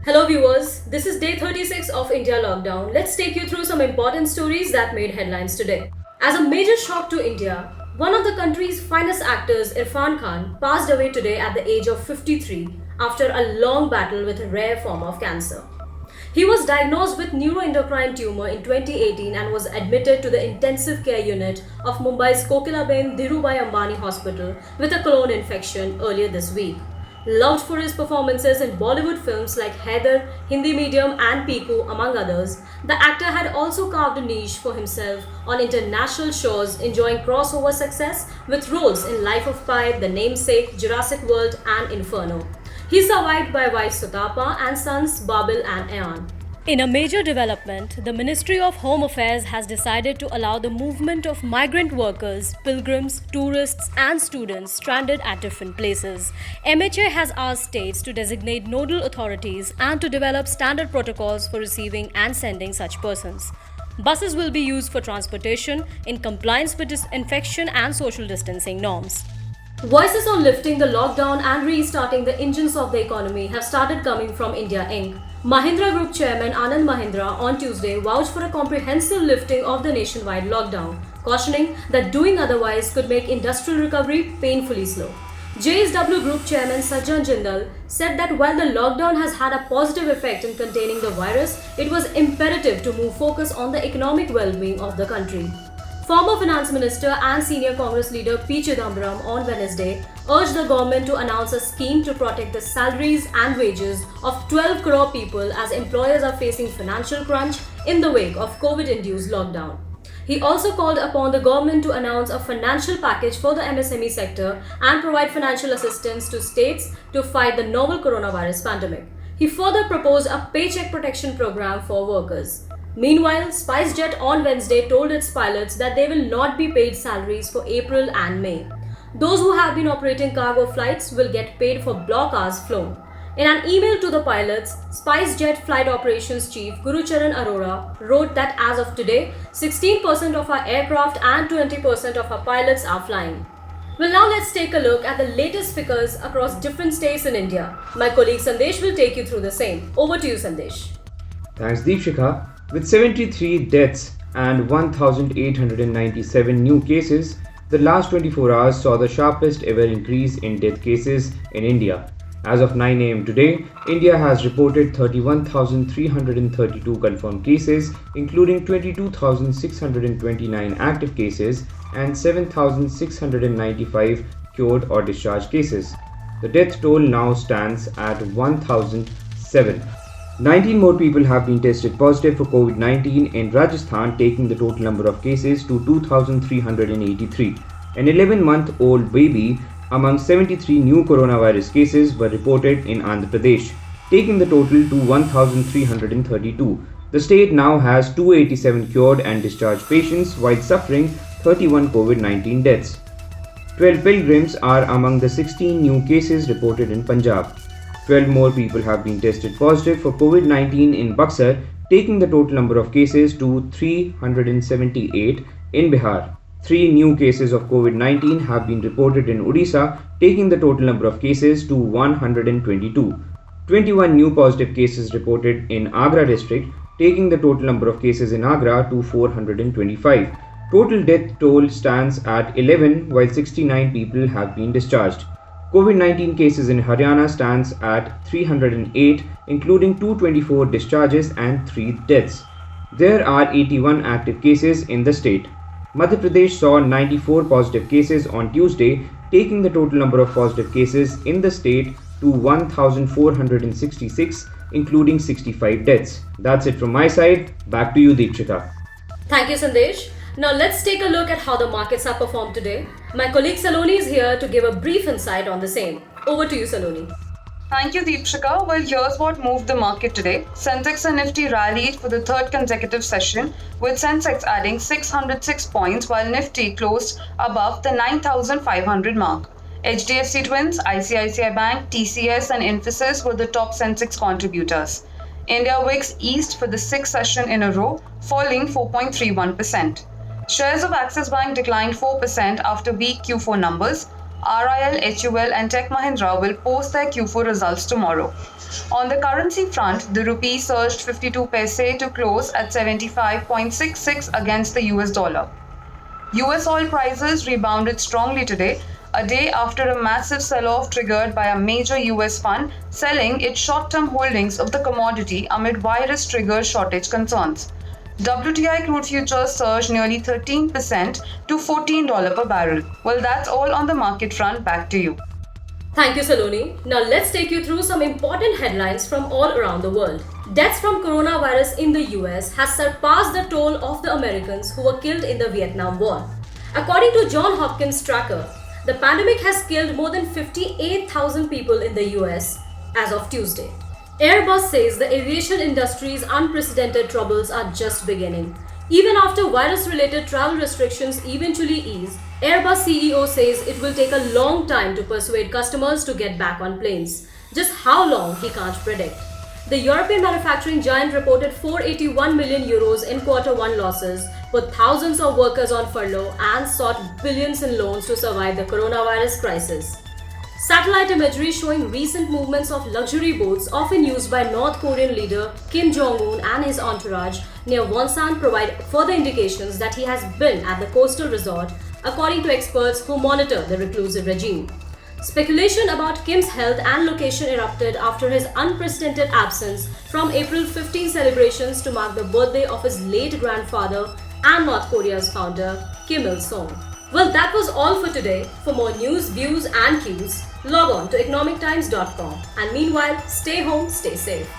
Hello viewers, this is day 36 of India lockdown. Let's take you through some important stories that made headlines today. As a major shock to India, one of the country's finest actors, Irrfan Khan, passed away today at the age of 53 after a long battle with a rare form of cancer. He was diagnosed with neuroendocrine tumor in 2018 and was admitted to the intensive care unit of Mumbai's Kokilaben Dhirubhai Ambani Hospital with a colon infection earlier this week. Loved for his performances in Bollywood films like Haider, Hindi Medium and Piku among others, the actor had also carved a niche for himself on international shows, enjoying crossover success with roles in Life of Pi, The Namesake, Jurassic World and Inferno. He is survived by wife Sutapa and sons Babil and Ayan. In a major development, the Ministry of Home Affairs has decided to allow the movement of migrant workers, pilgrims, tourists and students stranded at different places. MHA has asked states to designate nodal authorities and to develop standard protocols for receiving and sending such persons. Buses will be used for transportation in compliance with disinfection and social distancing norms. Voices on lifting the lockdown and restarting the engines of the economy have started coming from India Inc. Mahindra Group Chairman Anand Mahindra on Tuesday vouched for a comprehensive lifting of the nationwide lockdown, cautioning that doing otherwise could make industrial recovery painfully slow. JSW Group Chairman Sajjan Jindal said that while the lockdown has had a positive effect in containing the virus, it was imperative to move focus on the economic well-being of the country. Former Finance Minister and Senior Congress leader P. Chidambaram on Wednesday urged the government to announce a scheme to protect the salaries and wages of 12 crore people as employers are facing financial crunch in the wake of COVID-induced lockdown. He also called upon the government to announce a financial package for the MSME sector and provide financial assistance to states to fight the novel coronavirus pandemic. He further proposed a paycheck protection program for workers. Meanwhile, SpiceJet on Wednesday told its pilots that they will not be paid salaries for April and May. Those who have been operating cargo flights will get paid for block hours flown. In an email to the pilots, SpiceJet Flight Operations Chief Gurucharan Arora wrote that as of today, 16% of our aircraft and 20% of our pilots are flying. Well, now let's take a look at the latest figures across different states in India. My colleague Sandesh will take you through the same. Over to you, Sandesh. Thanks, Deepshikha. With 73 deaths and 1,897 new cases, the last 24 hours saw the sharpest ever increase in death cases in India. As of 9 am today, India has reported 31,332 confirmed cases, including 22,629 active cases and 7,695 cured or discharged cases. The death toll now stands at 1,007. 19 more people have been tested positive for COVID-19 in Rajasthan, taking the total number of cases to 2,383. An 11-month-old baby among 73 new coronavirus cases were reported in Andhra Pradesh, taking the total to 1,332. The state now has 287 cured and discharged patients while suffering 31 COVID-19 deaths. 12 pilgrims are among the 16 new cases reported in Punjab. 12 more people have been tested positive for COVID-19 in Buxar, taking the total number of cases to 378 in Bihar. 3 new cases of COVID-19 have been reported in Odisha, taking the total number of cases to 122. 21 new positive cases reported in Agra district, taking the total number of cases in Agra to 425. Total death toll stands at 11, while 69 people have been discharged. COVID-19 cases in Haryana stands at 308, including 224 discharges and 3 deaths. There are 81 active cases in the state. Madhya Pradesh saw 94 positive cases on Tuesday, taking the total number of positive cases in the state to 1,466, including 65 deaths. That's it from my side. Back to you, Deepshikha. Thank you, Sandesh. Now let's take a look at how the markets have performed today. My colleague Saloni is here to give a brief insight on the same. Over to you, Saloni. Thank you, Deepshikha. Well, here's what moved the market today. Sensex and Nifty rallied for the third consecutive session, with Sensex adding 606 points while Nifty closed above the 9,500 mark. HDFC Twins, ICICI Bank, TCS and Infosys were the top Sensex contributors. India Wix eased for the sixth session in a row, falling 4.31%. Shares of Axis Bank declined 4% after weak Q4 numbers. RIL, HUL, and Tech Mahindra will post their Q4 results tomorrow. On the currency front, the rupee surged 52 paise to close at 75.66 against the US dollar. US oil prices rebounded strongly today, a day after a massive sell-off triggered by a major US fund selling its short-term holdings of the commodity amid virus-triggered shortage concerns. WTI crude futures surged nearly 13% to $14 per barrel. Well, that's all on the market front. Back to you. Thank you, Saloni. Now let's take you through some important headlines from all around the world. Deaths from coronavirus in the US has surpassed the toll of the Americans who were killed in the Vietnam War. According to Johns Hopkins tracker, the pandemic has killed more than 58,000 people in the US as of Tuesday. Airbus says the aviation industry's unprecedented troubles are just beginning. Even after virus-related travel restrictions eventually ease, Airbus CEO says it will take a long time to persuade customers to get back on planes. Just how long, he can't predict. The European manufacturing giant reported 481 million euros in Q1 losses, put thousands of workers on furlough, and sought billions in loans to survive the coronavirus crisis. Satellite imagery showing recent movements of luxury boats often used by North Korean leader Kim Jong-un and his entourage near Wonsan provide further indications that he has been at the coastal resort, according to experts who monitor the reclusive regime. Speculation about Kim's health and location erupted after his unprecedented absence from April 15 celebrations to mark the birthday of his late grandfather and North Korea's founder, Kim Il-sung. Well, that was all for today. For more news, views and cues, log on to economictimes.com. And meanwhile, stay home, stay safe.